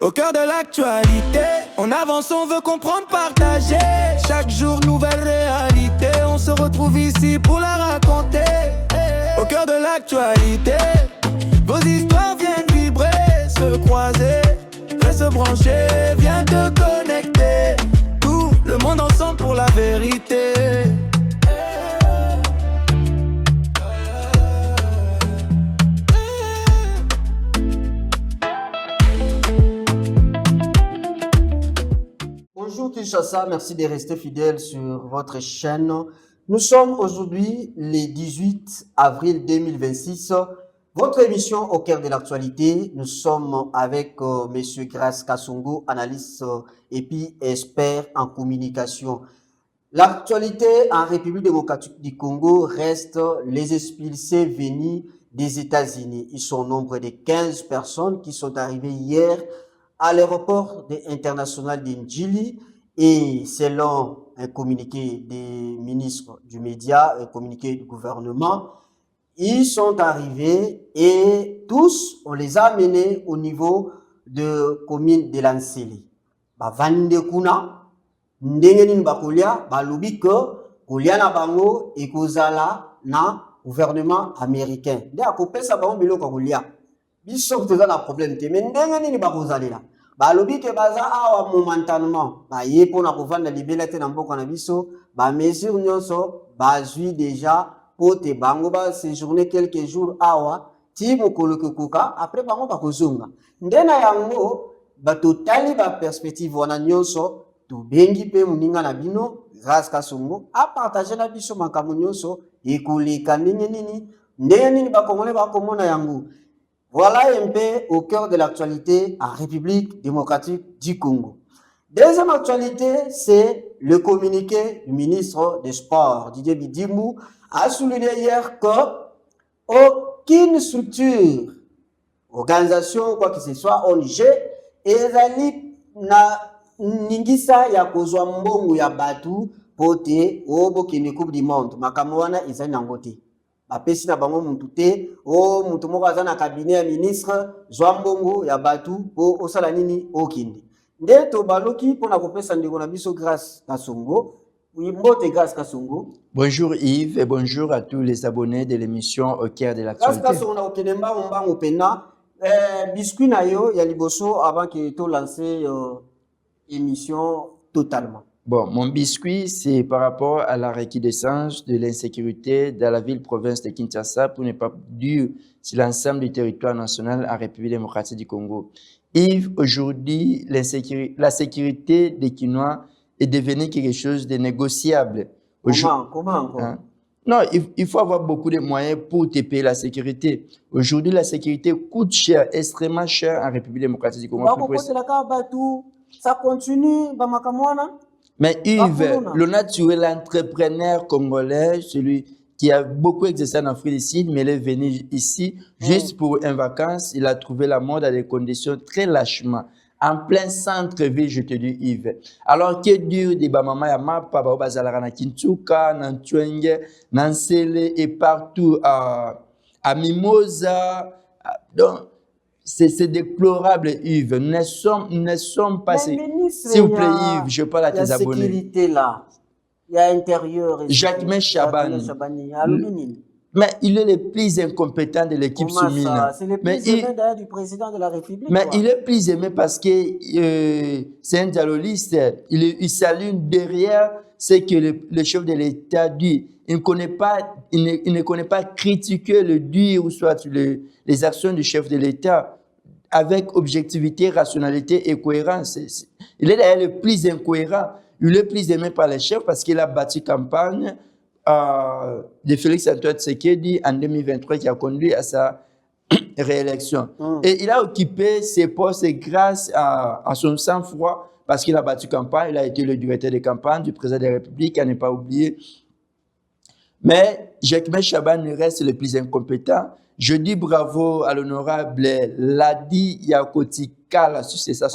Au cœur de l'actualité, on avance, on veut comprendre, partager. Chaque jour, nouvelle réalité, on se retrouve ici pour la raconter. Au cœur de l'actualité, vos histoires viennent vibrer, se croiser, reste branché, viens te connecter. Tout le monde ensemble pour la vérité. Bonjour Kinshasa, merci de rester fidèle sur votre chaîne. Nous sommes aujourd'hui le 18 avril 2026. Votre émission au cœur de l'actualité. Nous sommes avec Monsieur Grace Kasongo, analyste et puis expert en communication. L'actualité en République démocratique du Congo reste les expulsés venus des États-Unis. Ils sont au nombre de 15 personnes qui sont arrivées hier à l'aéroport international d'Indjili et selon un communiqué des ministres du média, un communiqué du gouvernement, ils sont arrivés et tous, on les a amenés au niveau de commune de Lanseli. Bavande kuna, ndenge nini bakolia, balobi ke kolia na bango ekozala na gouvernement américain. Nde akopesa bango biloko kolia. Biso toza na problème te, mais ndenge nini bakozalela. Balobi ke baza awa momentanement, ye pona kovanda libela te na mboka na biso, mesure nyonso bazwi déjà pote bango ba séjourner quelques jours awa ti mokolo kokoka après bango bakozonga. Nde na yango batotali ba perspective wana nyonso tobengi pe muninga na bino Grace Kasongo a partager na biso makambo nyonso ekoleka ndenge nini bakongole bakomona yango. Voilà un peu au cœur de l'actualité en République démocratique du Congo. Deuxième actualité, c'est le communiqué du ministre des Sports, Didier Bidimou, a souligné hier qu'aucune structure, organisation, quoi que ce soit, ONG, ezali na ningisa ya kozwa mbongo ya batu pote obo kene coupe du monde. Makamwana ezali nangote. Bapesi na bango muntu te mutu moko aza na cabinet ya ministre zwa mbongo ya batu po osala nini okindi. Nde tobaloki mpona kopesa ndeko na biso Grace Kasongo. Mbote Grace Kasongo. Bonjour Yves et bonjour à tous les abonnés de l'émission Au cœur de l'actualité. Grace Kasongo na okende mbango pena biscuit na yo ya liboso avant que to lancer émission totalement. Bon, mon biscuit, c'est par rapport à la recrudescence de l'insécurité dans la ville-province de Kinshasa, pour ne pas dire sur l'ensemble du territoire national en République démocratique du Congo. Yves, aujourd'hui, la sécurité des Kinois est devenue quelque chose de négociable. Comment hein? Non, il faut avoir beaucoup de moyens pour te payer la sécurité. Aujourd'hui, la sécurité coûte cher, extrêmement cher en République démocratique du Congo. Ça continue, mais Yves, le naturel entrepreneur congolais, celui qui a beaucoup exercé en Afrique du Sud, mais il est venu ici juste pour une vacance. Il a trouvé la mode à des conditions très lâchement. En plein centre-ville, je te dis Yves. Alors, que dur de Bamama Yama, Papa Bazalara na Kintuka, na Ntwenge, na Nsele et partout à Mimosa. Donc, c'est déplorable, Yves. Nous ne sommes pas... S'il vous plaît, Yves, je parle à tes abonnés. Il y a sécurité là. Il y a intérieur. Jacques Chaban. Mais il est le plus incompétent de l'équipe Soumina. C'est le plus aimé d'ailleurs du président de la République. Mais il est plus aimé parce que c'est un dialogiste. Il s'allume derrière ce que le chef de l'État dit. Il ne connaît pas critiquer le dire ou soit les actions du chef de l'État avec objectivité, rationalité et cohérence. Il est d'ailleurs le plus incohérent. Il est plus aimé par les chefs parce qu'il a bâti campagne de Félix Antoine Tshisekedi en 2023 qui a conduit à sa réélection. Et il a occupé ses postes grâce à son sang-froid parce qu'il a battu campagne. Il a été le directeur de campagne du président de la République, à ne pas oublier. Mais Jacques Chaban reste le plus incompétent. Je dis bravo à l'honorable Ladi Yakoti Kala sur sa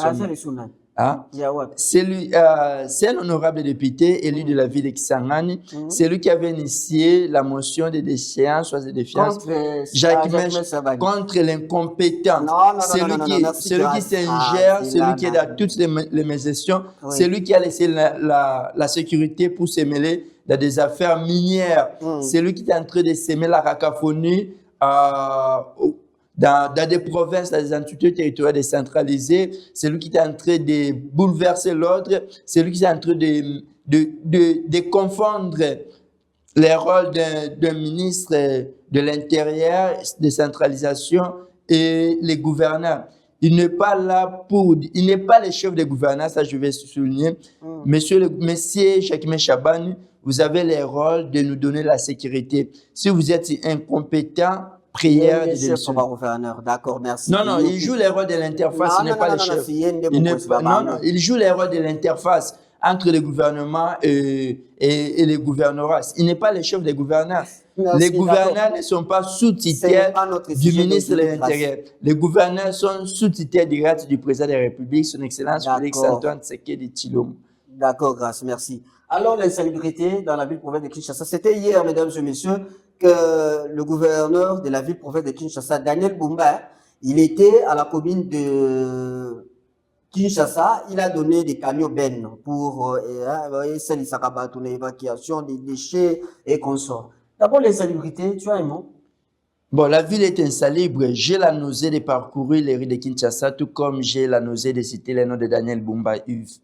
Hein? Diawab. C'est un honorable député élu de la ville de Kisangani. Mhm. C'est lui qui avait initié la motion de déchéance, soit de défiance, Contre Jacques Jacques Mech, Sabani. contre l'incompétent. Non, Celui non, qui merci, Grâce. s'ingère, c'est celui là, qui est là. dans toutes les gestions, Oui. c'est lui qui a laissé la sécurité pour se mêler dans des affaires minières. C'est lui qui est en train de s'aimer la cacophonie dans des provinces, dans des entités territoriales décentralisées. C'est lui qui est en train de bouleverser l'ordre. C'est lui qui est en train de confondre les rôles d'un ministre de l'Intérieur, décentralisation, et les gouverneurs. Il n'est pas là il n'est pas le chef des gouverneurs, ça je vais souligner. Monsieur Jacques Chabani, vous avez le rôle de nous donner la sécurité. Si vous êtes incompétent, prière de démission. D'accord, merci. Non, il joue le rôle de l'interface, il n'est pas le chef. Il joue le rôle de l'interface entre le gouvernement et les gouvernorats. Il n'est pas le chef des gouverneurs. Merci, les gouverneurs ne sont pas sous tutelle du ministre de l'Intérieur. Les gouverneurs sont sous tutelle directe du président de la République, son Excellence Félix Antoine Tshisekedi Tshilombo. D'accord, grâce, merci. Alors, l'insalubrité dans la ville-province de Kinshasa, c'était hier, mesdames et messieurs, que le gouverneur de la ville-province de Kinshasa, Daniel Bumba, il était à la commune de Kinshasa, il a donné des camions bennes pour l'évacuation des déchets et consorts. D'abord, l'insalubrité, tu as un mot? Bon, la ville est insalubre. J'ai la nausée de parcourir les rues de Kinshasa, tout comme j'ai la nausée de citer les noms de Daniel Bumba Yves.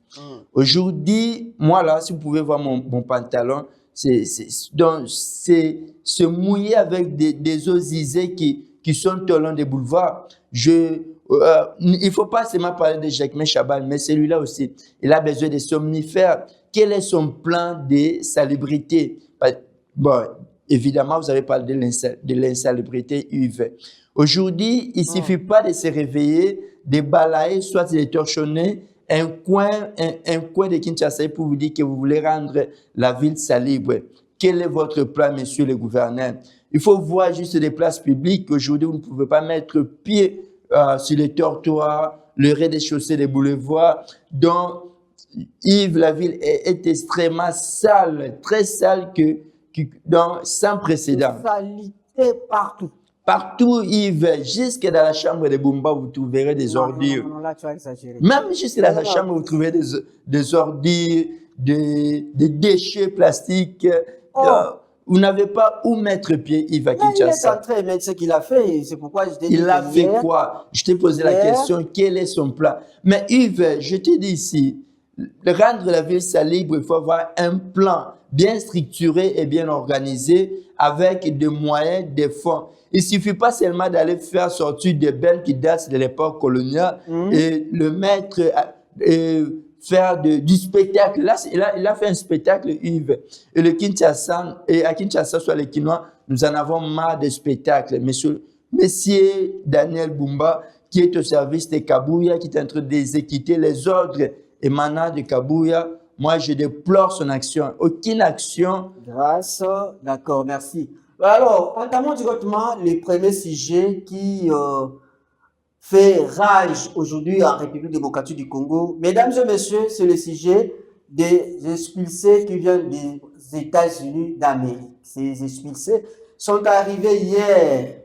Aujourd'hui, moi là, si vous pouvez voir mon pantalon, c'est se mouiller avec des eaux usées qui sont au long des boulevards. Il ne faut pas seulement parler de Jacques Chabal, mais celui-là aussi, il a besoin de somnifères. Quel est son plan de salubrité? Bon, évidemment, vous avez parlé de l'insalubrité UV. Aujourd'hui, il ne suffit pas de se réveiller, de balayer, soit de torchonner un coin de Kinshasa pour vous dire que vous voulez rendre la ville salubre. Quel est votre plan, monsieur le gouverneur? Il faut voir juste des places publiques. Aujourd'hui, vous ne pouvez pas mettre pied sur les trottoirs, le rez-de-chaussée des boulevards. Donc, Yves, la ville est extrêmement sale, très sale, sans précédent. Salité partout. Partout, Yves, jusque dans la chambre de Bumba, vous trouverez des ordures. Non, là, tu as exagéré. Même jusque dans la chambre, vous trouverez des ordures, des déchets plastiques. Vous n'avez pas où mettre pied, Yves, à Kinshasa. Il est en train de mettre ce qu'il a fait. C'est pourquoi je t'ai dit. Il a fait quoi? Je t'ai posé la question, quel est son plan? Mais Yves, je te dis ici, rendre la ville salubre, il faut avoir un plan bien structuré et bien organisé avec des moyens, des fonds. Il ne suffit pas seulement d'aller faire sortir des bennes qui datent de l'époque coloniale et le mettre faire du spectacle. Là, il a fait un spectacle, Yves. Et à Kinshasa, soit les Kinois, nous en avons marre des spectacles. Monsieur Daniel Bumba, qui est au service de Kabouya, qui est en train d'exécuter les ordres émanant de Kabouya, moi, je déplore son action. Aucune action. Grâce, d'accord, merci. Alors, entamons directement le premier sujet qui fait rage aujourd'hui en République démocratique du Congo. Mesdames et messieurs, c'est le sujet des expulsés qui viennent des États-Unis d'Amérique. Ces expulsés sont arrivés hier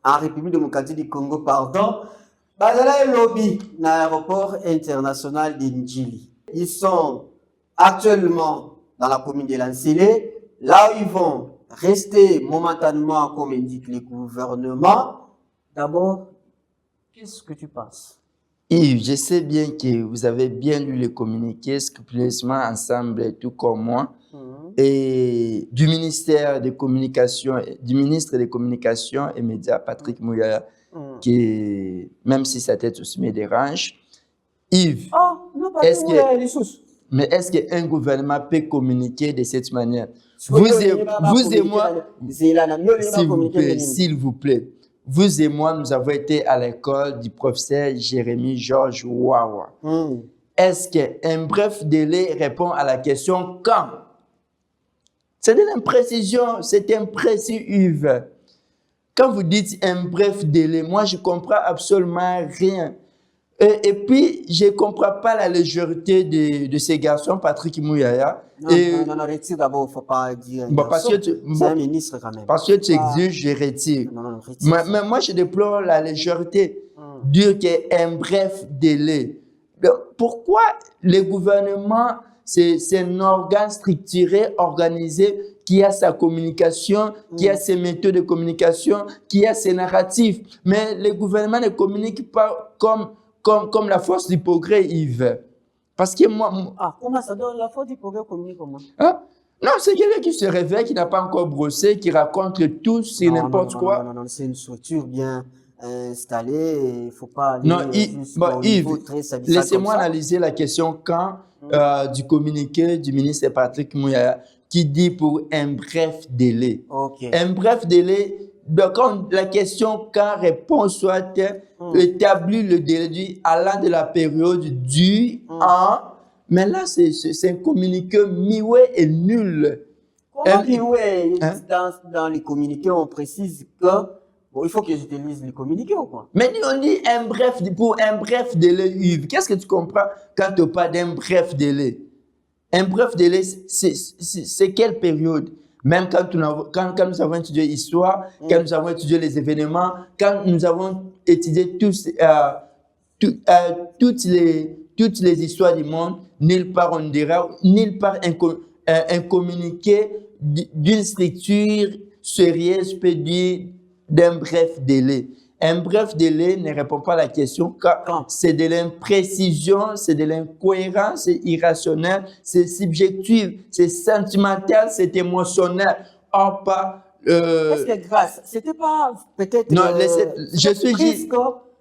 en République démocratique du Congo, Bazala et Lobby, dans l'aéroport international de Ndjili. Ils sont actuellement dans la commune de Lansele, là où ils vont rester momentanément, comme indique le gouvernement. D'abord, qu'est-ce que tu penses? Yves, je sais bien que vous avez bien lu les communiqués scrupuleusement ensemble, tout comme moi, et du ministère des Communications, du ministre des Communications et Médias, Patrick Mouyaya, qui, même si sa tête aussi me dérange. Yves, est-ce qu'un gouvernement peut communiquer de cette manière? Vous et moi, s'il vous plaît, vous et moi, nous avons été à l'école du professeur Jérémy Georges Wawa. Est-ce qu'un bref délai répond à la question quand? C'est de l'imprécision, c'est imprécis, Yves. Quand vous dites un bref délai, moi je ne comprends absolument rien. Et puis, je ne comprends pas la légèreté de ces garçons, Patrick Mouyaya. Non, Et, non, retire d'abord, il ne faut pas dire. bon, parce que tu, C'est un bon, ministre quand même. parce que tu Ah, exiges, je retire. non, retire. Mais moi, je déplore la légèreté. Dire qu'il y a un bref délai. Donc, pourquoi le gouvernement, c'est un organe structuré, organisé, qui a sa communication, qui a ses méthodes de communication, qui a ses narratifs. Mais le gouvernement ne communique pas comme la force du progrès, Yves. Parce que moi... Ah, comment ça donne la force du progrès communique comment? Hein? Non, c'est quelqu'un qui se réveille, qui n'a pas encore brossé, qui raconte tout, c'est n'importe quoi. Non, c'est une structure bien installée. Il ne faut pas aller Non, Yves, très laissez-moi analyser la question quand du communiqué du ministre Patrick Mouyaya qui dit pour un bref délai. Okay. Un bref délai, donc la question quand répond soit établir le délai allant de la période du en. Mais là, c'est un communiqué mioué et nul. Comment mioué? Dans les communiqués, on précise que bon, il faut que je te lise les communiqués ou quoi? Mais on dit pour un bref délai, Yves. Qu'est-ce que tu comprends quand tu parles d'un bref délai? Un bref délai, c'est quelle période? Même quand nous avons étudié l'histoire, quand nous avons étudié les événements, quand nous avons étudié toutes les histoires du monde, nulle part on dira, nulle part un communiqué d'une structure sérieuse peut dire d'un bref délai. Un bref délai ne répond pas à la question quand c'est de l'imprécision, c'est de l'incohérence, c'est irrationnel, c'est subjectif, c'est sentimental, c'est émotionnel. Or, pas... Est-ce que grâce, c'était pas peut-être... Non, je suis juste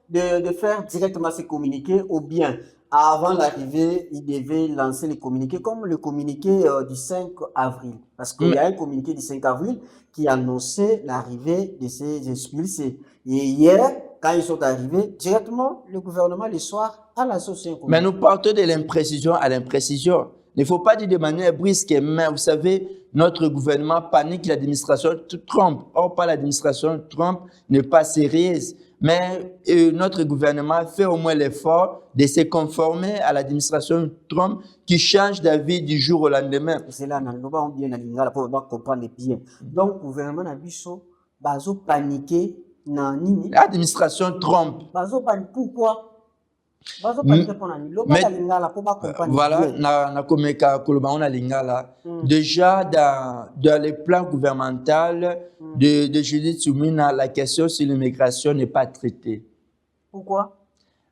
de faire directement ces communiqués ou bien avant l'arrivée, il devait lancer les communiqués comme le communiqué du 5 avril. Parce qu'il y a un communiqué du 5 avril qui annonçait l'arrivée de ces expulsés. Et hier, quand ils sont arrivés, directement, le gouvernement, le soir, a lancé un communiqué. Mais nous partons de l'imprécision à l'imprécision. Il ne faut pas dire de manière brusque, mais vous savez, notre gouvernement panique l'administration Trump. Or, pas l'administration Trump n'est pas sérieuse. Mais notre gouvernement fait au moins l'effort de se conformer à l'administration Trump qui change d'avis du jour au lendemain. C'est là, on bien pour comprendre bien. Donc, le gouvernement a vu ça, bazo paniqué, l'administration Trump. Bazo paniqué, pourquoi? Voilà, déjà dans les plans gouvernementaux de Judith Soumina, la question sur l'immigration n'est pas traitée. Pourquoi?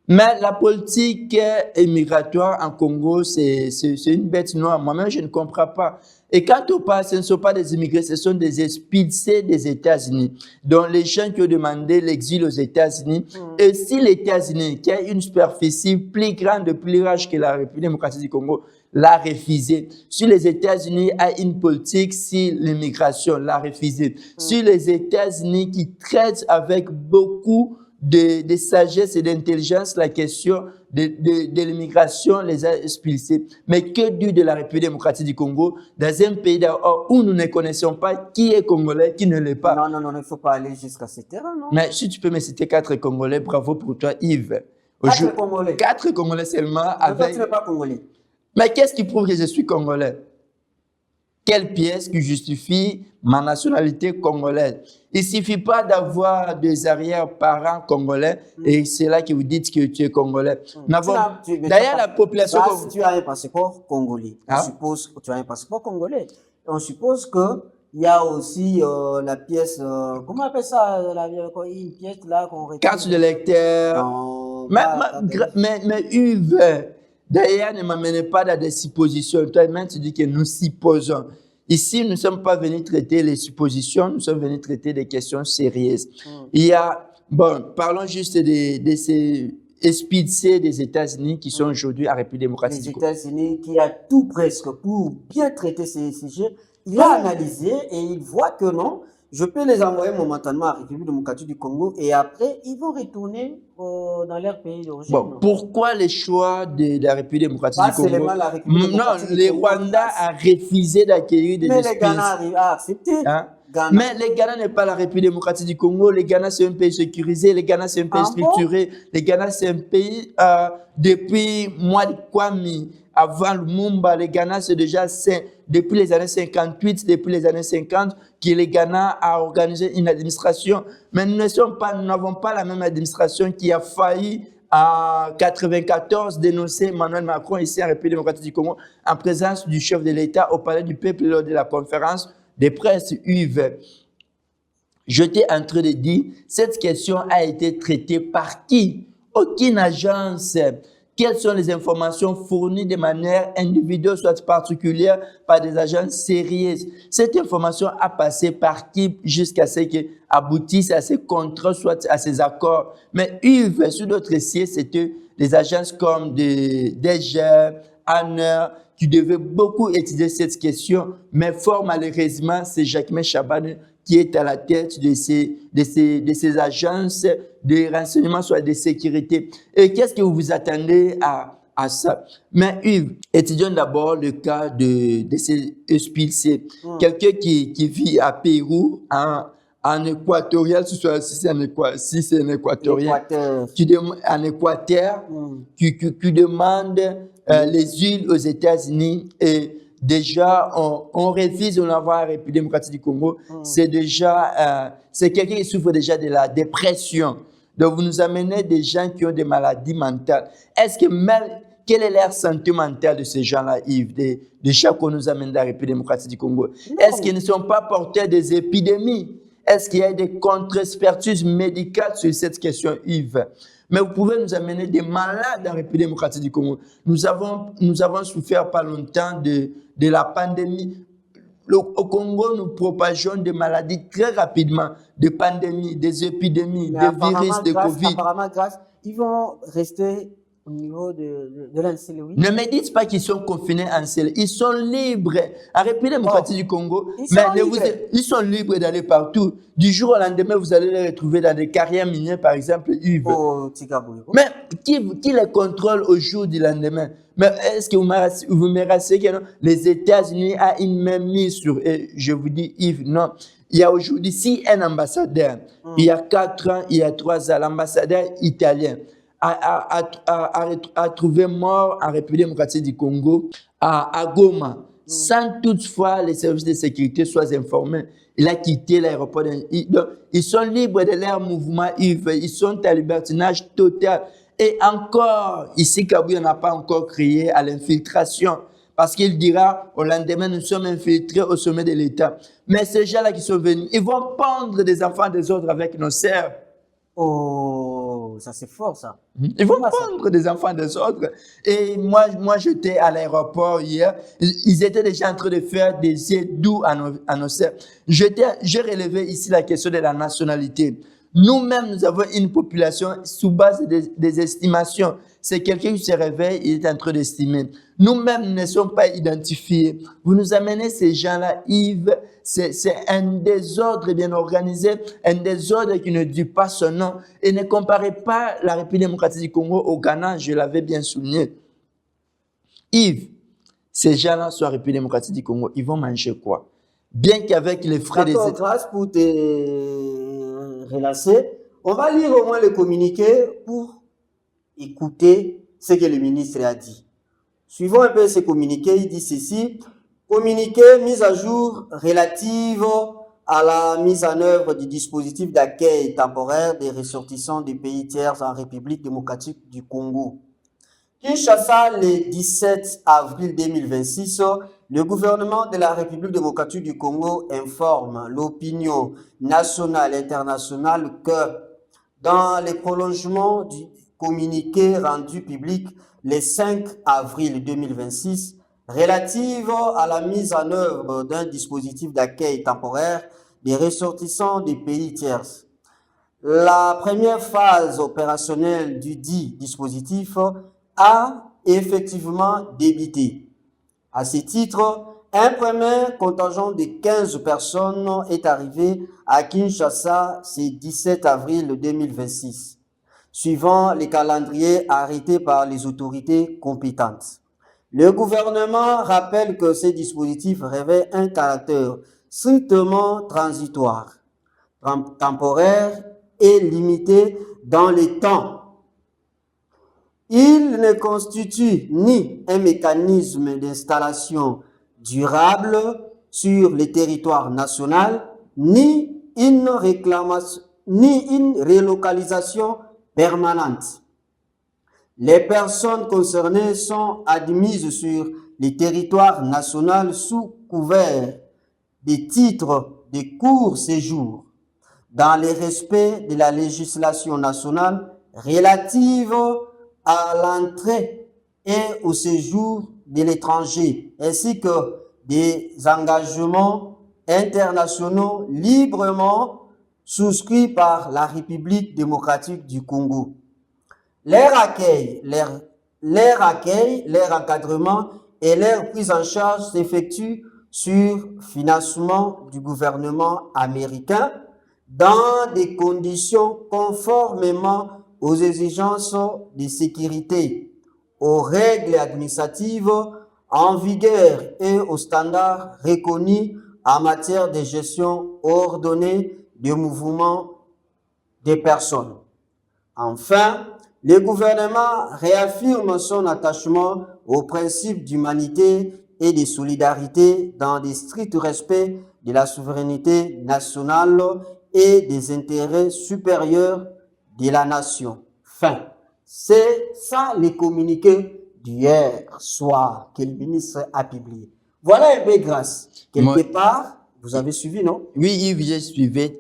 Mais la politique migratoire en Congo, c'est une bête noire. Moi-même, je ne comprends pas. Et quand on parle, ce ne sont pas des immigrés, ce sont des expulsés des États-Unis. Donc, les gens qui ont demandé l'exil aux États-Unis. Et si les États-Unis, qui a une superficie plus grande, plus large que la République démocratique du Congo, l'a refusé. Si les États-Unis ont une politique sur l'immigration, l'a refusé. Si les États-Unis qui traitent avec beaucoup de sagesse et d'intelligence la question de l'immigration les a expulsés. Mais que dire de la République démocratique du Congo, dans un pays où nous ne connaissons pas qui est congolais, qui ne l'est pas? Non, il ne faut pas aller jusqu'à ce terrain, non? Mais si tu peux me citer 4 Congolais, bravo pour toi, Yves. 4 Congolais? 4 Congolais seulement. Toi, tu n'es pas Congolais. Mais qu'est-ce qui prouve que je suis Congolais? Quelle pièce qui justifie ma nationalité congolaise? Il ne suffit pas d'avoir des arrière-parents congolais et c'est là que vous dites que tu es congolais. D'ailleurs, la population... Si tu as un passeport congolais, on suppose que tu as un passeport congolais. On suppose qu'il y a aussi la pièce... comment on appelle ça? Une pièce là qu'on récupère. Carte de lecteur. Mais Yves... D'ailleurs, ne m'amenez pas dans des suppositions. Toi-même, tu dis que nous supposons. Ici, nous ne sommes pas venus traiter les suppositions, nous sommes venus traiter des questions sérieuses. Il y a, parlons juste de ces expulsés des États-Unis qui sont aujourd'hui à République démocratique du Congo. Les États-Unis qui a tout presque pour bien traiter ces sujets, il a analysé et il voit que non, je peux les envoyer momentanément à la République démocratique du Congo et après, ils vont retourner dans leur pays d'origine. Pourquoi le choix de la République démocratique du Congo? La République démocratique le Rwanda a refusé d'accueillir des expulsés. Mais les Ghana arrivent à accepter. Ghana. Mais le Ghana n'est pas la République démocratique du Congo. Le Ghana, c'est un pays sécurisé. Le Ghana, c'est un pays Ah bon? structuré. Le Ghana, c'est un pays, depuis moi de Kwame, avant Lumumba, le Ghana, c'est déjà, depuis les années 58, depuis les années 50, que le Ghana a organisé une administration. Mais nous n'avons pas la même administration qui a failli en 94 dénoncer Emmanuel Macron ici en République démocratique du Congo en présence du chef de l'État au Palais du Peuple lors de la conférence des presse Yves. J'étais en train de dire, cette question a été traitée par qui? Aucune agence. Quelles sont les informations fournies de manière individuelle, soit particulière, par des agences sérieuses? Cette information a passé par qui jusqu'à ce qu'elle aboutisse à ces contrats, soit à ces accords? Mais Yves, sur d'autres sites, c'était des agences comme DG, ANER, qui devaient beaucoup étudier cette question, mais fort malheureusement, c'est Jacquemain Chaban qui est à la tête de ces agences de renseignement, soit de sécurité. Et qu'est-ce que vous vous attendez à ça? Mais Yves, étudions d'abord le cas de ces expulsés. Quelqu'un qui vit à Pérou, en équatorial, si c'est un équatorien, en Équateur, qui demande les îles aux États-Unis et déjà on révise, on envoie à la République démocratique du Congo, c'est déjà, c'est quelqu'un qui souffre déjà de la dépression. Donc vous nous amenez des gens qui ont des maladies mentales. Est-ce que même, quelle est l'air santé mentale de ces gens-là, Yves, des gens qu'on nous amène de la République démocratique du Congo? Est-ce qu'ils ne sont pas porteurs des épidémies? Est-ce qu'il y a des contre-expertises médicales sur cette question, Yves? Mais vous pouvez nous amener des malades en République démocratique du Congo. Nous avons souffert pas longtemps de la pandémie. Au Congo, nous propageons des maladies très rapidement, des pandémies, des épidémies, des virus, des Covid. Apparemment, ils vont rester au niveau de l'ANCL, oui. Ne me dites pas qu'ils sont confinés en cellule. Ils sont libres. En République démocratique du Congo, ils sont libres d'aller partout. Du jour au lendemain, vous allez les retrouver dans des carrières minières, par exemple, Yves. Mais qui les contrôle au jour du lendemain? Mais est-ce que vous me rassurez que les États-Unis ont une même mise sur eux? Je vous dis, Yves, non. Il y a aujourd'hui, si un ambassadeur, il y a 4 ans, il y a 3 ans, l'ambassadeur italien a trouvé mort en République démocratique du Congo, à Goma, sans toutefois les services de sécurité soient informés. Il a quitté l'aéroport. Ils sont libres de leur mouvement, ils sont à libertinage total. Et encore, ici, Kabila n'a pas encore crié à l'infiltration. Parce qu'il dira, au lendemain, nous sommes infiltrés au sommet de l'État. Mais ces gens-là qui sont venus, ils vont pendre des enfants des autres avec nos sœurs. Oh, ça c'est fort, ça. Ils vont prendre des enfants des autres. Et moi j'étais à l'aéroport hier. Ils étaient déjà en train de faire des aides doux à nos sœurs. J'ai relevé ici la question de la nationalité. Nous-mêmes, nous avons une population sous base des estimations. C'est quelqu'un qui se réveille, il est en train d'estimer. Nous-mêmes, nous ne sommes pas identifiés. Vous nous amenez ces gens-là, Yves, c'est un désordre bien organisé, un désordre qui ne dit pas son nom. Et ne comparez pas la République démocratique du Congo au Ghana, je l'avais bien souligné. Yves, ces gens-là sont en République démocratique du Congo, ils vont manger quoi? Bien qu'avec les frais des États. Grâce pour te relancer, on va lire au moins le communiqué pour écouter ce que le ministre a dit. Suivons un peu ce communiqué, il dit ceci. Communiqué, mise à jour relative à la mise en œuvre du dispositif d'accueil temporaire des ressortissants des pays tiers en République démocratique du Congo. Kinshasa, le 17 avril 2026, le gouvernement de la République démocratique du Congo informe l'opinion nationale et internationale que dans les prolongements du communiqué rendu public le 5 avril 2026 relative à la mise en œuvre d'un dispositif d'accueil temporaire des ressortissants des pays tiers. La première phase opérationnelle du dit dispositif a effectivement débuté. À ce titre, un premier contingent de 15 personnes est arrivé à Kinshasa ce 17 avril 2026, suivant les calendriers arrêtés par les autorités compétentes. Le gouvernement rappelle que ce dispositif revêt un caractère strictement transitoire, temporaire et limité dans le temps. Il ne constitue ni un mécanisme d'installation durable sur le territoire national, ni une relocalisation permanente. Les personnes concernées sont admises sur le territoire national sous couvert des titres de court séjour, dans le respect de la législation nationale relative à l'entrée et au séjour de l'étranger, ainsi que des engagements internationaux librement souscrits par la République démocratique du Congo. Leur accueil, leur encadrement et leur prise en charge s'effectuent sur financement du gouvernement américain dans des conditions conformément aux exigences de sécurité, aux règles administratives en vigueur et aux standards reconnus en matière de gestion ordonnée des mouvements des personnes. Enfin, le gouvernement réaffirme son attachement aux principes d'humanité et de solidarité dans le strict respect de la souveraineté nationale et des intérêts supérieurs de la nation. Fin. C'est ça les communiqués d'hier soir que le ministre a publié. Voilà un peu grâce. Quelque part, vous avez suivi, non? Oui, Yves,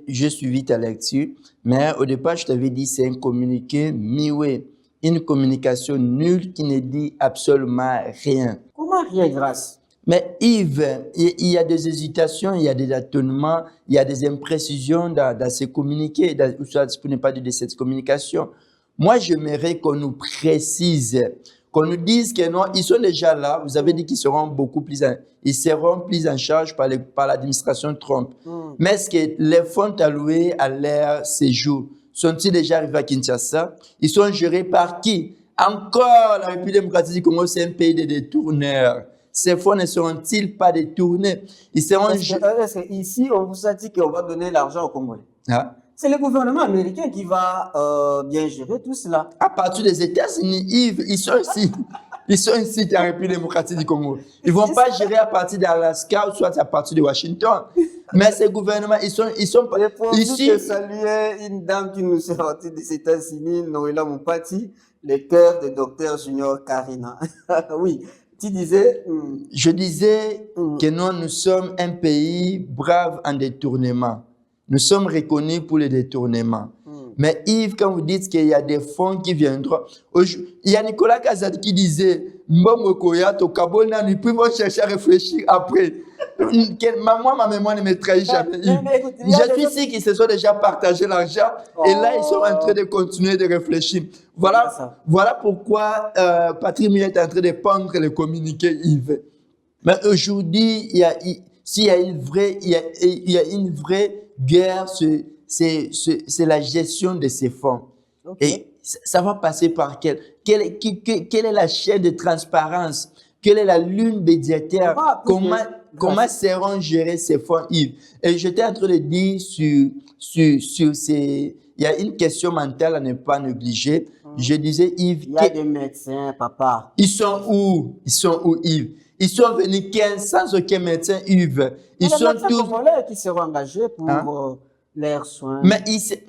j'ai suivi ta lecture, mais au départ, je t'avais dit c'est un communiqué mi-way, une communication nulle qui ne dit absolument rien. Comment rien, grâce? Mais Yves, il y a des hésitations, il y a des étonnements, il y a des imprécisions dans ces communiqués, pour ne pas dire de cette communication. Moi, j'aimerais qu'on nous précise, qu'on nous dise que non, ils sont déjà là. Vous avez dit qu'ils seront ils seront pris en charge par l'administration Trump. Mais est-ce que les fonds alloués à leur séjour sont-ils déjà arrivés à Kinshasa? Ils sont gérés par qui? Encore, la République démocratique du Congo, c'est un pays de détourneurs. Ces fonds ne seront-ils pas détournés? Ils seront ici, on vous a dit qu'on va donner l'argent aux Congolais. Ah. C'est le gouvernement américain qui va bien gérer tout cela. À partir des États-Unis, Yves, ils sont ici. Ils sont ici dans la République démocratique du Congo. Ils ne vont pas gérer à partir d'Alaska ou soit à partir de Washington. Mais ces gouvernements, ils sont ici. Je saluais une dame qui nous est sortie des États-Unis, Noëlla Moupati, le cœur de Dr Junior Karina. Oui, tu disais... Je disais que nous sommes un pays brave en détournement. Nous sommes reconnus pour les détournements. Mais Yves, quand vous dites qu'il y a des fonds qui viendront, il y a Nicolas Kazadi qui disait, Mbongo Koyato, Kabona, nous pouvons chercher à réfléchir après. Moi, ma mémoire ne me trahit jamais. Je suis sûr qu'ils se sont déjà partagé l'argent et là, ils sont en train de continuer de réfléchir. Voilà pourquoi Patrick Mouillet est en train de pendre le communiqué, Yves. Mais aujourd'hui, s'il y a une vraie guerre, c'est la gestion de ces fonds. Okay. Et ça va passer par quelle est la chaîne de transparence? Quelle est la lune budgétaire? Comment seront gérés ces fonds, Yves? Et j'étais en train de dire sur ces... Il y a une question mentale à ne pas négliger. Je disais, Yves... Il y a des médecins, papa. Ils sont où, Yves? Ils sont venus 15 sans aucun médecin, Yves. Ils sont tous... Congolais qui seront engagés pour leurs soins. Mais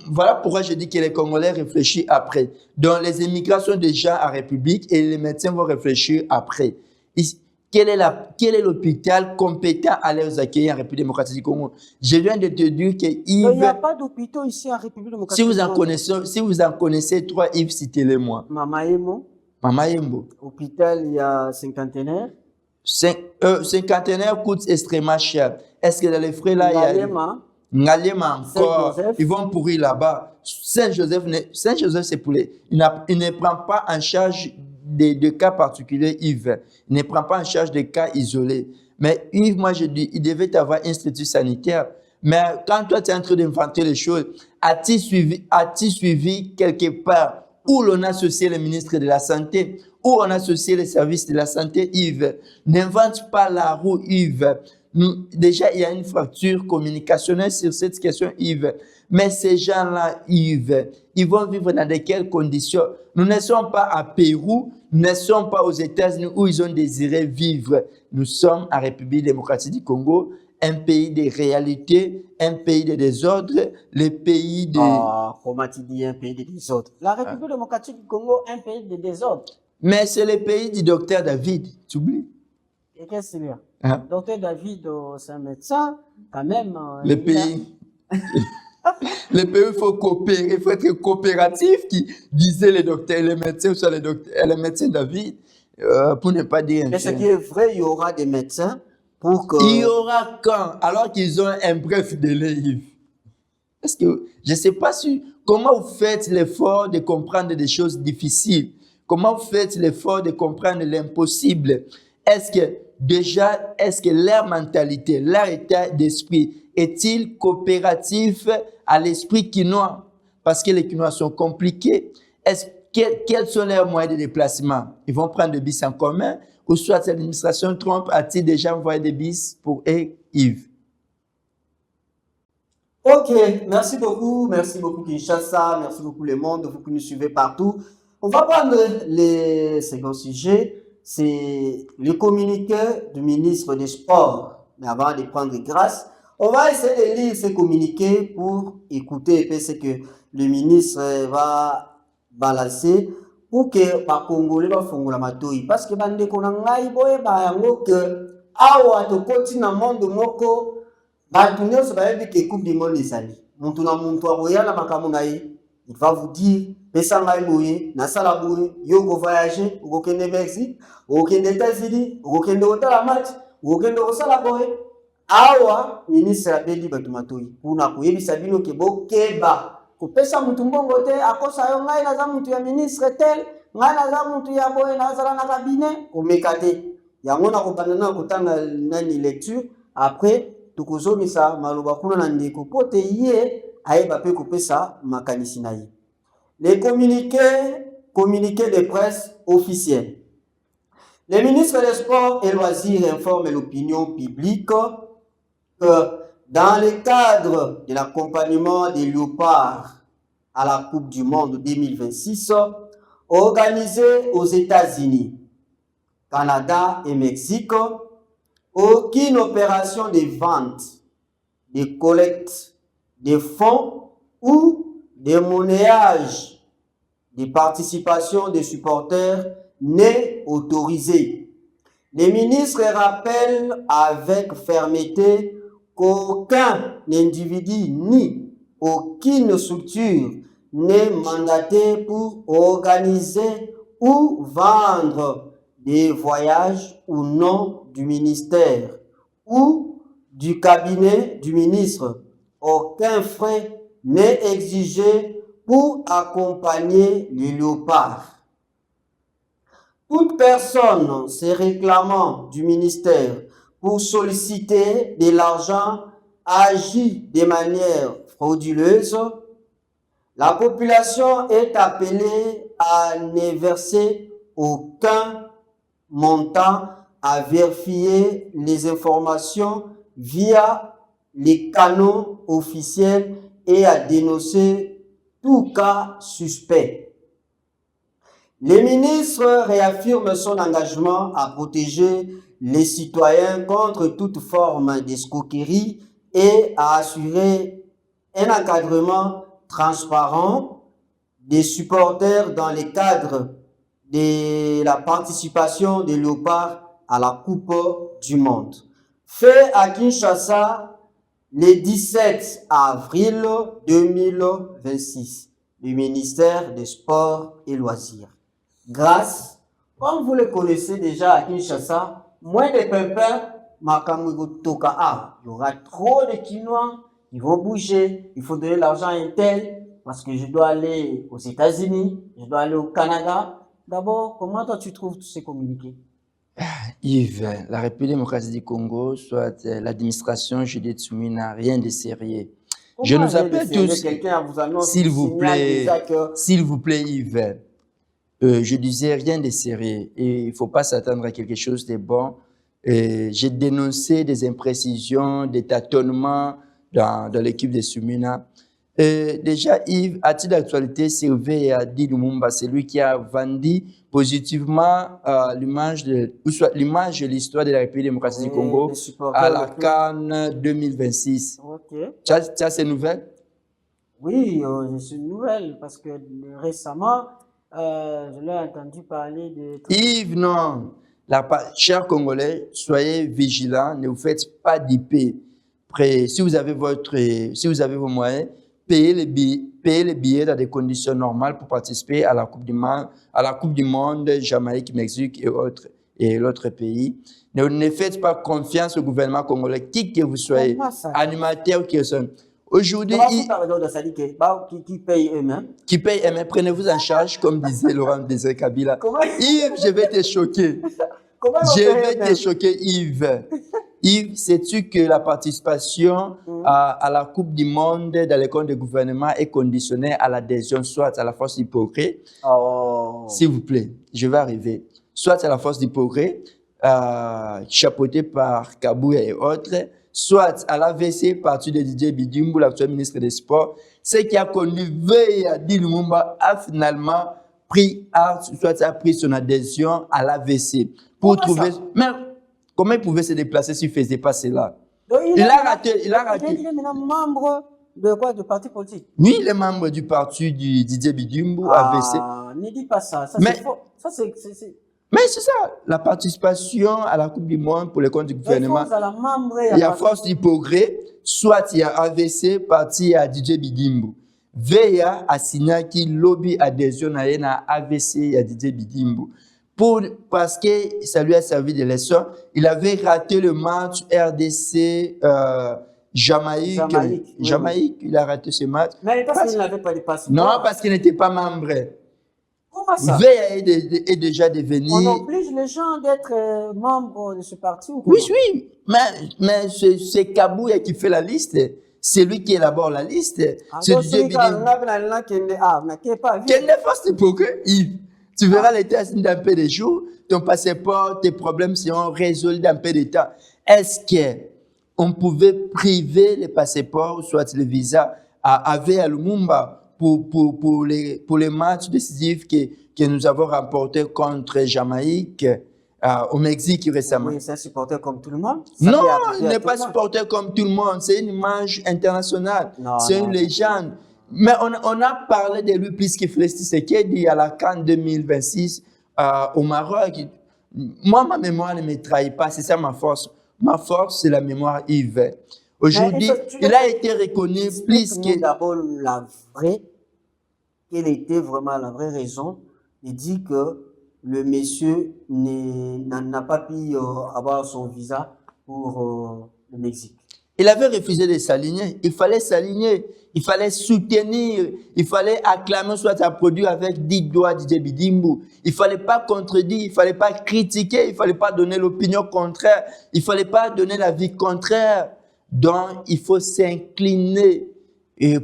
voilà pourquoi je dis que les Congolais réfléchissent après. Donc, les immigrations déjà à République et les médecins vont réfléchir après. Quel est l'hôpital compétent à les accueillir en République démocratique du Congo? Je viens de te dire que Yves... Il n'y a pas d'hôpitaux ici en République démocratique du Congo. Si vous en connaissez trois, Yves, citez-les-moi. Mama Yembo. Hôpital, il y a cinquantenaire. Cinquantenaire coûte extrêmement cher. Est-ce que dans les frais là, il y a... Ngalema encore, ils vont pourrir là-bas. Saint-Joseph, c'est pour les... Il ne prend pas en charge de cas particuliers, Yves. Il ne prend pas en charge des cas isolés. Mais Yves, moi je dis, il devait avoir un institut sanitaire. Mais quand toi tu es en train d'inventer les choses, as-tu suivi quelque part où l'on a associé le ministre de la Santé, où on a associé les services de la santé, Yves? N'invente pas la roue, Yves. déjà, il y a une fracture communicationnelle sur cette question, Yves. Mais ces gens-là, Yves, ils vont vivre dans de quelles conditions? Nous ne sommes pas à Pérou, nous ne sommes pas aux États-Unis où ils ont désiré vivre. Nous sommes en République démocratique du Congo, un pays de réalité, un pays de désordre, le pays de... Comment tu dis un pays de désordre? La République démocratique du Congo, un pays de désordre. Mais c'est le pays du docteur David, tu oublies? Et qu'est-ce que c'est bien? Hein? Docteur David, c'est un médecin, quand même. Le pays... Le pays, il faut coopérer, il faut être coopératif, qui disait les docteurs, les médecins, ou soit les médecins David, pour ne pas dire... Mais ce qui est vrai, il y aura des médecins pour que... Il y aura quand? Alors qu'ils ont un bref délai, Yves. Est-ce que, je ne sais pas comment vous faites l'effort de comprendre des choses difficiles? Comment vous faites l'effort de comprendre l'impossible? Est-ce que leur mentalité, leur état d'esprit est-il coopératif à l'esprit quinois? Parce que les quinois sont compliqués. Quels sont leurs moyens de déplacement? Ils vont prendre des bus en commun ou soit l'administration Trump a-t-il déjà envoyé des bus pour eux, Yves? Ok, merci beaucoup Kinshasa, merci beaucoup le monde, vous qui nous suivez partout. On va prendre le second sujet, c'est le communiqué du ministre des Sports. Mais avant de prendre grâce, on va essayer de lire ce communiqué pour écouter un peu ce que le ministre va balancer pour que les Congolais va fongola matoi. Parce que bande konangai boye ba yango que awa to koti na monde moko bato nyonso bayebi ke coupe du monde ezali. Muntu na muntu akoya na makambo na ye, il va vous dire pesa ngai boye na sala boye yo ko voyager okokende Mexique, okokende États-Unis, okokende kotala match, okokende kosala boye. Awa ministre abeli bato matoi puna koyebisa bino ke bokeba kopesa mutu mbongo te akosa yo ngai naza mutu ya ministre tel ngai naza mutu ya boye nazala na cabinet komeka te yango na kopanda na kotanga nani lecture après tukozomisa maloba kuna na ndeko pote ye ayeba pe kopesa makanisi na ye. Les communiqués de presse officiels. Le ministre des Sports et Loisirs informe l'opinion publique que dans le cadre de l'accompagnement des Léopards à la Coupe du Monde 2026, organisée aux États-Unis, Canada et Mexique, aucune opération de vente, de collecte de fonds ou de monnayage de participation des supporters n'est autorisée. Le ministre rappelle avec fermeté qu'aucun individu ni aucune structure n'est mandaté pour organiser ou vendre des voyages au nom du ministère ou du cabinet du ministre. Aucun frais n'est exigé pour accompagner les léopards. Toute personne se réclamant du ministère pour solliciter de l'argent agit de manière frauduleuse. La population est appelée à ne verser aucun montant, à vérifier les informations via les canaux officiels et à dénoncer tout cas suspect. Le ministre réaffirme son engagement à protéger les citoyens contre toute forme d'escroquerie et à assurer un encadrement transparent des supporters dans le cadre de la participation des Léopards à la Coupe du Monde. Fait à Kinshasa le 17 avril 2026, le ministère des Sports et Loisirs. Grâce, comme vous le connaissez déjà à Kinshasa, moins de pépins, il y aura trop de Quinois, ils vont bouger, il faut donner l'argent à un tel, parce que je dois aller aux États-Unis, je dois aller au Canada. D'abord, comment toi tu trouves tous ces communiqués? Yves, la République démocratique du Congo, soit l'administration Judith Soumi n'a rien de sérieux. Je nous appelle tous, s'il vous plaît, Yves. Je disais rien de sérieux. Et il ne faut pas s'attendre à quelque chose de bon J'ai dénoncé des imprécisions, des tâtonnements dans l'équipe de Sumina. Déjà, Yves, à titre d'actualité, Sylvain Adi Lumumba, c'est lui qui a vendu positivement l'image de l'histoire de la République démocratique du Congo à la CAN 2026. Ok. Tu as ces nouvelles? Oui, c'est une nouvelle parce que récemment, je l'ai entendu parler de... Yves, non. Chers Congolais, soyez vigilants, ne vous faites pas d'IP. Si vous avez vos moyens, payez les billets dans des conditions normales pour participer à la Coupe du Monde, Jamaïque, Mexique et l'autre pays. Ne faites pas confiance au gouvernement congolais, qui que vous soyez, animateur qui sont. Aujourd'hui, qui paye eux-mêmes. Qui paye eux-mêmes, prenez-vous en charge, comme disait Laurent Désiré Kabila. Yves, je vais te choquer. Je vais te choquer, Yves. Yves, sais-tu que la participation à la Coupe du Monde dans les comptes de gouvernement est conditionnée à l'adhésion soit à la force du progrès, s'il vous plaît, je vais arriver, soit à la force du progrès, chapeautée par Kabouya et autres, soit à l'AVC, parti de Didier Bidimbu, l'actuel ministre des Sports, ce qui a conduit Adi Lumumba a finalement pris son adhésion à l'AVC pour trouver... Mais comment il pouvait se déplacer s'il ne faisait pas cela? Donc, il a raté. Il est maintenant membre de quoi? Du parti politique? Oui, il est membre du parti du Didier Bidimbu, AVC. Ne dis pas ça. Ça, mais, c'est faux. Ça, c'est... Mais c'est ça, la participation à la Coupe du Monde pour les comptes du gouvernement. Il y a Force du Progrès, soit il y a AVC, parti à DJ Bidimbu. Veya a signé qui lobby adhésion à AVC et à DJ Bidimbu. Parce que ça lui a servi de leçon. Il avait raté le match RDC Jamaïque. Jamaïque, il a raté ce match. Mais parce qu'il n'avait pas de passeport. Non, parce qu'il n'était pas membre. Comment ça? Veya est déjà devenu... On oblige les gens d'être membres de ce parti ou oui, oui. Mais c'est Kabouya qui fait la liste. C'est lui qui élabore la liste. C'est Didier Bidimbu. Quelle force de progrès, Yves? Tu verras les tests d'un peu de jours, ton passeport, tes problèmes seront résolus dans peu de temps. Est-ce qu'on pouvait priver les passeports, soit le visa, à Ave Lumumba pour les matchs décisifs que nous avons remportés contre Jamaïque au Mexique récemment? Oui, c'est un supporter comme tout le monde. Non, il n'est pas supporter comme tout le monde. C'est une image internationale. C'est une légende. Mais on a parlé de lui plus que Félix Tshisekedi à la CAN 2026 au Maroc. Moi, ma mémoire ne me trahit pas. C'est ça ma force. Ma force, c'est la mémoire Yves. Aujourd'hui, il a été reconnu plus que... D'abord, quelle était vraiment la vraie raison? Il dit que le monsieur n'a pas pu avoir son visa pour le Mexique. Il avait refusé de s'aligner. Il fallait s'aligner. Il fallait soutenir. Il fallait acclamer soit un produit avec 10 doigts Didier Bidimbu. Il fallait pas contredire. Il fallait pas critiquer. Il fallait pas donner l'opinion contraire. Il fallait pas donner l'avis contraire. Donc, il faut s'incliner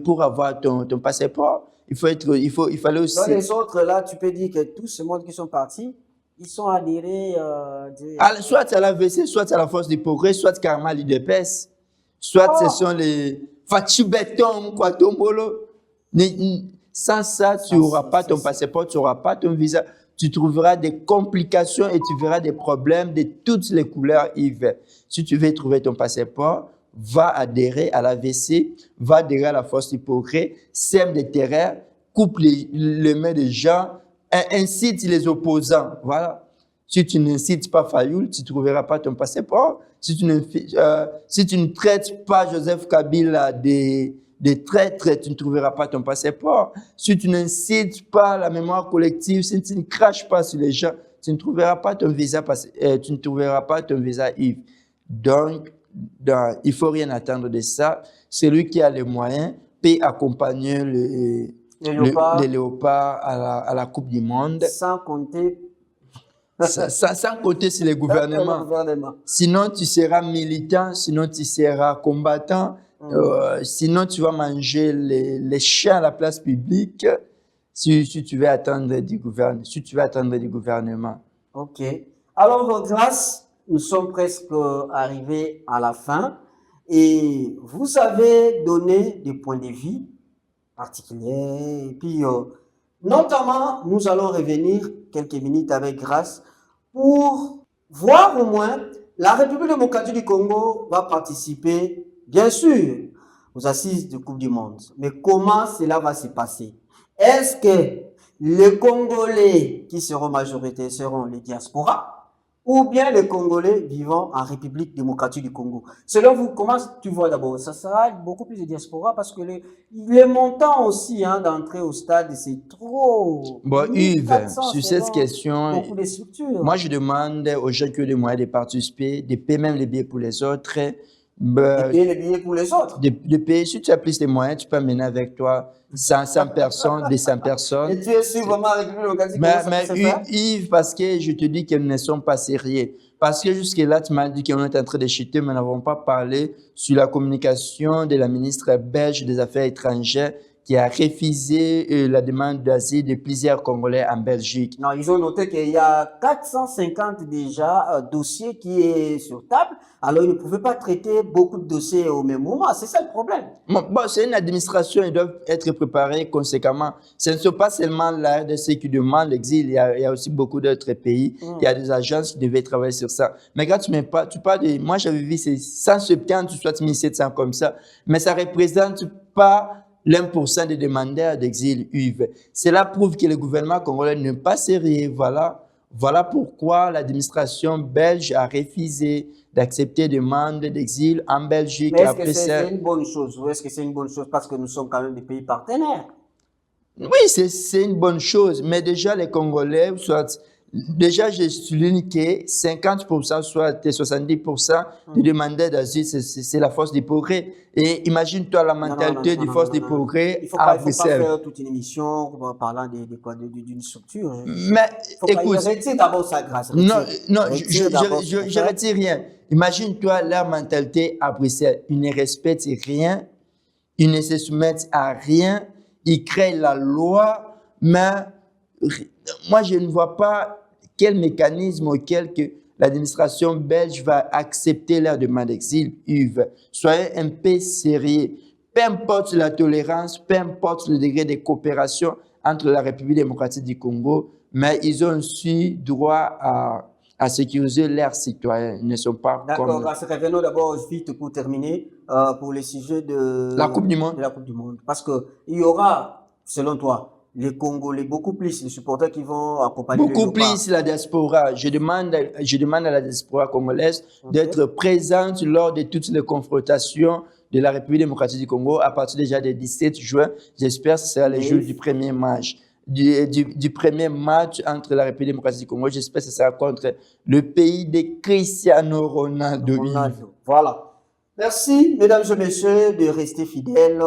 pour avoir ton passeport. Il fallait aussi... Dans les autres, là, tu peux dire que tous ces monde qui sont partis, ils sont adhérés... soit à l'AVC, soit à la Force du Progrès, soit carrément à l'UDPS. Soit ce sont les Fatou Béton, quoi, Tombolo. Sans ça, tu n'auras pas ton passeport, tu n'auras pas ton visa. Tu trouveras des complications et tu verras des problèmes de toutes les couleurs, Yves. Si tu veux trouver ton passeport, va adhérer à l'AVC, va adhérer à la Force du Progrès, sème des terrains, coupe les mains des gens, incite les opposants. Voilà. Si tu n'incites pas Fayoul, tu ne trouveras pas ton passeport. Si tu ne traites pas Joseph Kabila des traîtres, tu ne trouveras pas ton passeport. Si tu n'incites pas la mémoire collective, si tu ne craches pas sur les gens, tu ne trouveras pas ton visa, Yves. Donc, il ne faut rien attendre de ça. Celui qui a les moyens peut accompagner les léopards à la Coupe du Monde. Sans compter sur les gouvernements. Sinon, tu seras militant, sinon tu seras combattant, sinon tu vas manger les chiens à la place publique si tu veux attendre du gouvernement. Ok. Alors, grâce nous sommes presque arrivés à la fin et vous avez donné des points de vue particuliers. Et puis, notamment, nous allons revenir quelques minutes avec Grâce pour voir au moins la République démocratique du Congo va participer, bien sûr, aux assises de Coupe du Monde. Mais comment cela va se passer? Est-ce que les Congolais qui seront majoritaires seront les diasporas ou bien les Congolais vivant en République démocratique du Congo? Selon vous, comment tu vois d'abord? Ça sera beaucoup plus de diaspora parce que les montants aussi d'entrée au stade, c'est trop. Bon, Yves, sur cette selon question, beaucoup de structures. moi je demande aux gens qui ont les moyens de participer, de payer même les billets pour les autres. Et payer les billets pour les autres. De payer, si tu as plus de moyens, tu peux amener avec toi 100 personnes, 200 personnes. Et tu es sûr vraiment avec lui, le Mais Yves, parce que je te dis qu'ils ne sont pas sérieux. Parce que jusque-là, tu m'as dit qu'on est en train de chuter, mais nous n'avons pas parlé sur la communication de la ministre belge des Affaires étrangères qui a refusé la demande d'asile de plusieurs Congolais en Belgique. Non, ils ont noté qu'il y a 450 déjà dossiers qui est sur table. Alors, ils ne pouvaient pas traiter beaucoup de dossiers au même moment. C'est ça le problème. Bon, c'est une administration, ils doivent être préparés conséquemment. Ce ne sont pas seulement la RDC qui demande l'exil, il y a aussi beaucoup d'autres pays. Il y a des agences qui devaient travailler sur ça. Mais quand tu parles de... Moi, j'avais vu c'est 170 ou soit 1700 comme ça. Mais ça ne représente pas l'1% des demandeurs d'exil, Yves. Cela prouve que le gouvernement congolais n'est pas sérieux. Voilà pourquoi l'administration belge a refusé d'accepter des demandes d'exil en Belgique. Mais est-ce que c'est une bonne chose? Ou est-ce que c'est une bonne chose parce que nous sommes quand même des pays partenaires? Oui, c'est une bonne chose. Mais déjà, les Congolais, déjà, je souligne que 50%, soit 70% des demandeurs d'asile, c'est la force des progrès. Et imagine-toi la mentalité du force des progrès à Bruxelles. Il ne faut pas faire toute une émission en parlant d'une structure. Mais écoute, retire d'abord sa grâce. Non, je retire rien. Imagine-toi leur mentalité à Bruxelles. Ils ne respectent rien, ils ne se soumettent à rien, ils créent la loi, mais moi, je ne vois pas quel mécanisme auquel que l'administration belge va accepter leur demande d'exil, Yves. Soyez un peu sérieux. Peu importe la tolérance, peu importe le degré de coopération entre la République démocratique du Congo, mais ils ont aussi droit à sécuriser leurs citoyens. Ils ne sont pas D'accord, revenons d'abord vite pour terminer pour le sujet de la Coupe du Monde. De la Coupe du Monde. Parce qu'il y aura, selon toi, les Congolais, beaucoup plus les supporters qui vont accompagner beaucoup plus la diaspora. Je demande à la diaspora congolaise d'être présente lors de toutes les confrontations de la République démocratique du Congo à partir déjà du 17 juin. J'espère que ce sera le jour du premier match. Du premier match entre la République démocratique du Congo, j'espère que ce sera contre le pays de Cristiano Ronaldo. Voilà. Merci, mesdames et messieurs, de rester fidèles,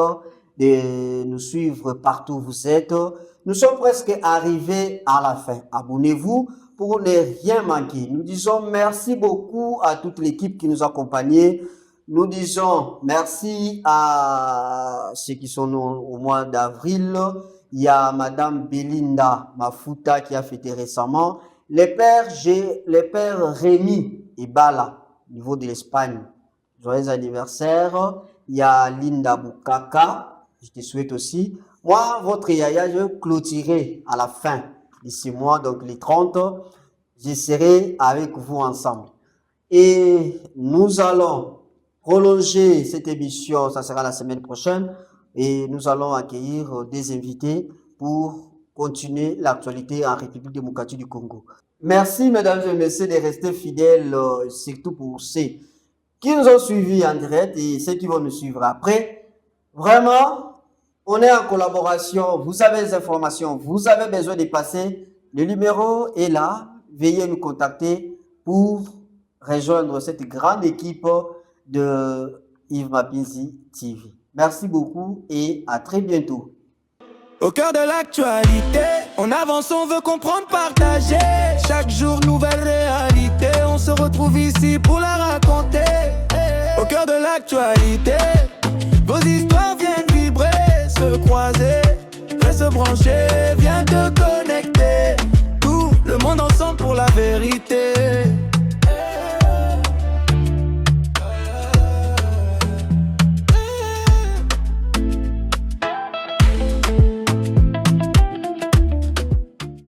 de nous suivre partout où vous êtes. Nous sommes presque arrivés à la fin. Abonnez-vous pour ne rien manquer. Nous disons merci beaucoup à toute l'équipe qui nous a accompagnés. Nous disons merci à ceux qui sont au mois d'avril. Il y a Madame Belinda Mafuta qui a fêté récemment. Les pères Rémi et Bala, au niveau de l'Espagne. Joyeux anniversaire. Il y a Linda Bukaka. Je te souhaite aussi. Moi, votre yaya, je clôturerai à la fin de ce mois, donc les 30. Je serai avec vous ensemble. Et nous allons prolonger cette émission, ça sera la semaine prochaine. Et nous allons accueillir des invités pour continuer l'actualité en République démocratique du Congo. Merci, mesdames et messieurs, de rester fidèles, surtout pour ceux qui nous ont suivis en direct et ceux qui vont nous suivre après. Vraiment, on est en collaboration. Vous avez les informations, vous avez besoin de passer. Le numéro est là. Veuillez nous contacter pour rejoindre cette grande équipe de Yves Mapinzi TV. Merci beaucoup et à très bientôt. Au cœur de l'actualité, on avance, on veut comprendre, partager. Chaque jour, nouvelle réalité. On se retrouve ici pour la raconter. Au cœur de l'actualité, vos histoires viennent vibrer, se croiser, se brancher, viens te connecter. Tout le monde ensemble pour la vérité.